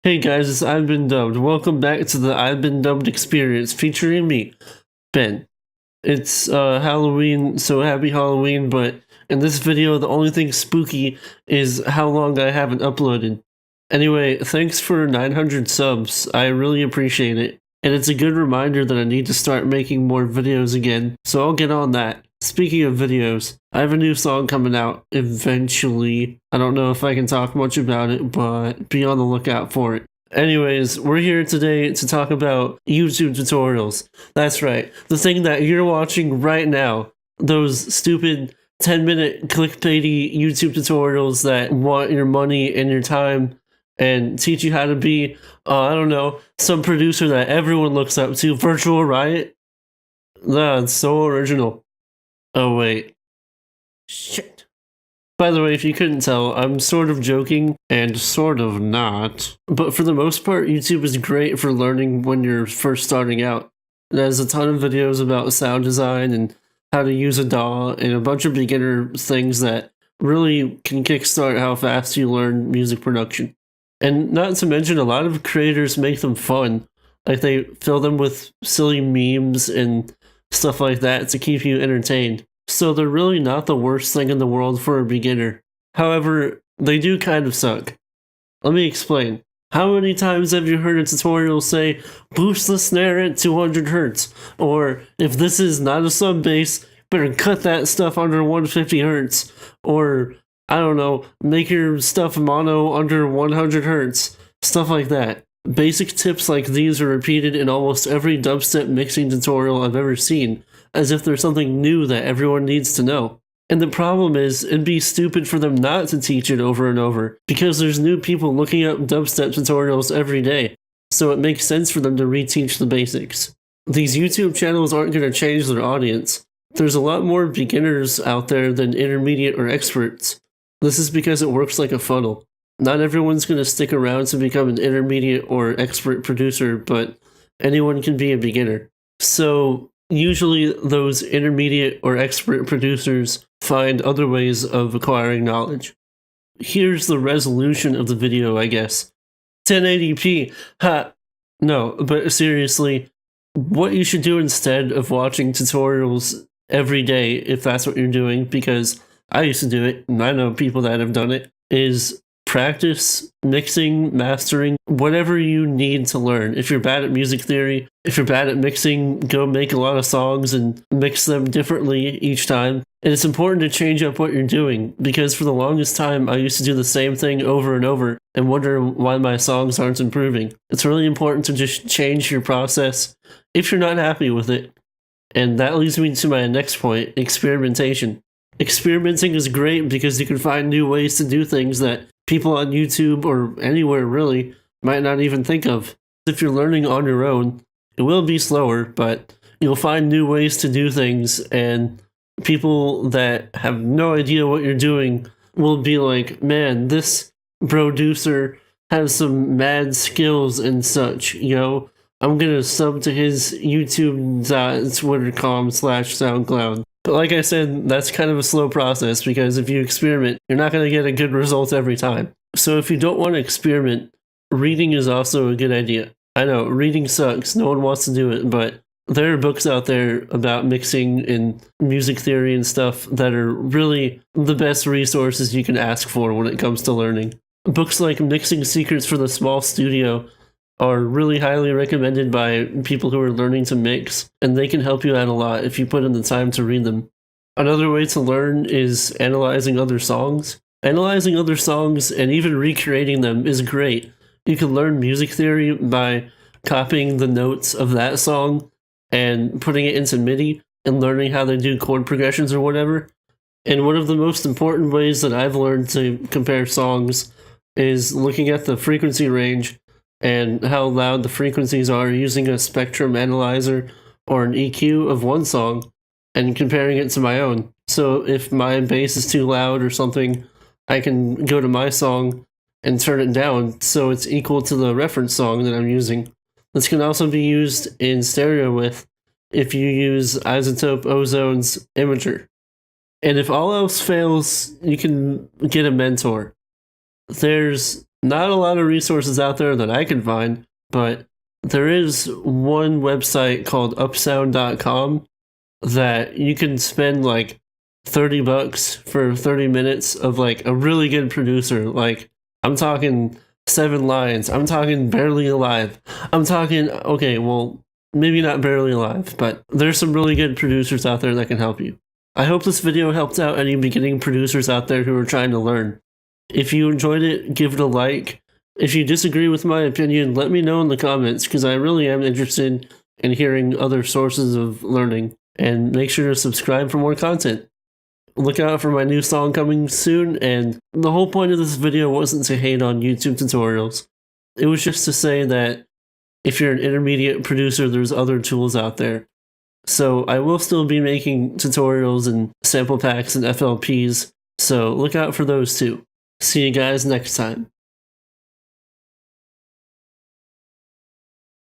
Hey guys, it's I've Been Dubbed. Welcome back to the I've Been Dubbed experience featuring me, Ben. It's Halloween, so happy Halloween, but in this video, the only thing spooky is how long I haven't uploaded. Anyway, thanks for 900 subs. I really appreciate it. And it's a good reminder that I need to start making more videos again, so I'll get on that. Speaking of videos, I have a new song coming out eventually. I don't know if I can talk much about it, but be on the lookout for it. Anyways, we're here today to talk about YouTube tutorials. That's right, the thing that you're watching right now. Those stupid 10-minute clickbaity YouTube tutorials that want your money and your time and teach you how to be, I don't know, some producer that everyone looks up to, Virtual Riot. That's so original. Oh wait. Shit. By the way, if you couldn't tell, I'm sort of joking and sort of not. But for the most part, YouTube is great for learning when you're first starting out. It has a ton of videos about sound design and how to use a DAW and a bunch of beginner things that really can kickstart how fast you learn music production. And not to mention, a lot of creators make them fun. Like they fill them with silly memes and stuff like that to keep you entertained. So they're really not the worst thing in the world for a beginner. However, they do kind of suck. Let me explain. How many times have you heard a tutorial say, boost the snare at 200 Hz? Or, if this is not a sub bass, better cut that stuff under 150 Hz. Or, I don't know, make your stuff mono under 100 Hz. Stuff like that. Basic tips like these are repeated in almost every dubstep mixing tutorial I've ever seen, as if there's something new that everyone needs to know. And the problem is, it'd be stupid for them not to teach it over and over, because there's new people looking up dubstep tutorials every day, so it makes sense for them to reteach the basics. These YouTube channels aren't going to change their audience. There's a lot more beginners out there than intermediate or experts. This is because it works like a funnel. Not everyone's going to stick around to become an intermediate or expert producer, but anyone can be a beginner. So usually those intermediate or expert producers find other ways of acquiring knowledge. Here's the resolution of the video, I guess. 1080p. Ha! No, but seriously, what you should do instead of watching tutorials every day, if that's what you're doing, because I used to do it, and I know people that have done it, is practice mixing, mastering, whatever you need to learn. If you're bad at music theory, if you're bad at mixing, go make a lot of songs and mix them differently each time. And it's important to change up what you're doing, because for the longest time I used to do the same thing over and over and wonder why my songs aren't improving. It's really important to just change your process if you're not happy with it. And that leads me to my next point, experimentation. Experimenting is great because you can find new ways to do things that people on YouTube or anywhere really might not even think of. If you're learning on your own, it will be slower, but you'll find new ways to do things, and people that have no idea what you're doing will be like, man, this producer has some mad skills and such, yo. I'm gonna sub to his youtube.twitter.com/SoundCloud. But like I said, that's kind of a slow process, because if you experiment, you're not going to get a good result every time. So if you don't want to experiment, reading is also a good idea. I know, reading sucks, no one wants to do it, but there are books out there about mixing and music theory and stuff that are really the best resources you can ask for when it comes to learning. Books like Mixing Secrets for the Small Studio are really highly recommended by people who are learning to mix, and they can help you out a lot if you put in the time to read them. Another way to learn is analyzing other songs. Analyzing other songs and even recreating them is great. You can learn music theory by copying the notes of that song and putting it into MIDI and learning how they do chord progressions or whatever. And one of the most important ways that I've learned to compare songs is looking at the frequency range and how loud the frequencies are using a spectrum analyzer or an EQ of one song and comparing it to my own. So if my bass is too loud or something, I can go to my song and turn it down so it's equal to the reference song that I'm using. This can also be used in stereo with if you use Isotope Ozone's Imager. And if all else fails, you can get a mentor. There's Not a lot of resources out there that I can find, but there is one website called upsound.com that you can spend like $30 for 30 minutes of like a really good producer. Like, I'm talking 7 lines, I'm talking Barely Alive, I'm talking, okay, well, maybe not Barely Alive, but there's some really good producers out there that can help you. I hope this video helped out any beginning producers out there who are trying to learn. If you enjoyed it, give it a like. If you disagree with my opinion, let me know in the comments, because I really am interested in hearing other sources of learning. And make sure to subscribe for more content. Look out for my new song coming soon, and the whole point of this video wasn't to hate on YouTube tutorials. It was just to say that if you're an intermediate producer, there's other tools out there. So I will still be making tutorials and sample packs and FLPs, so look out for those too. See you guys next time.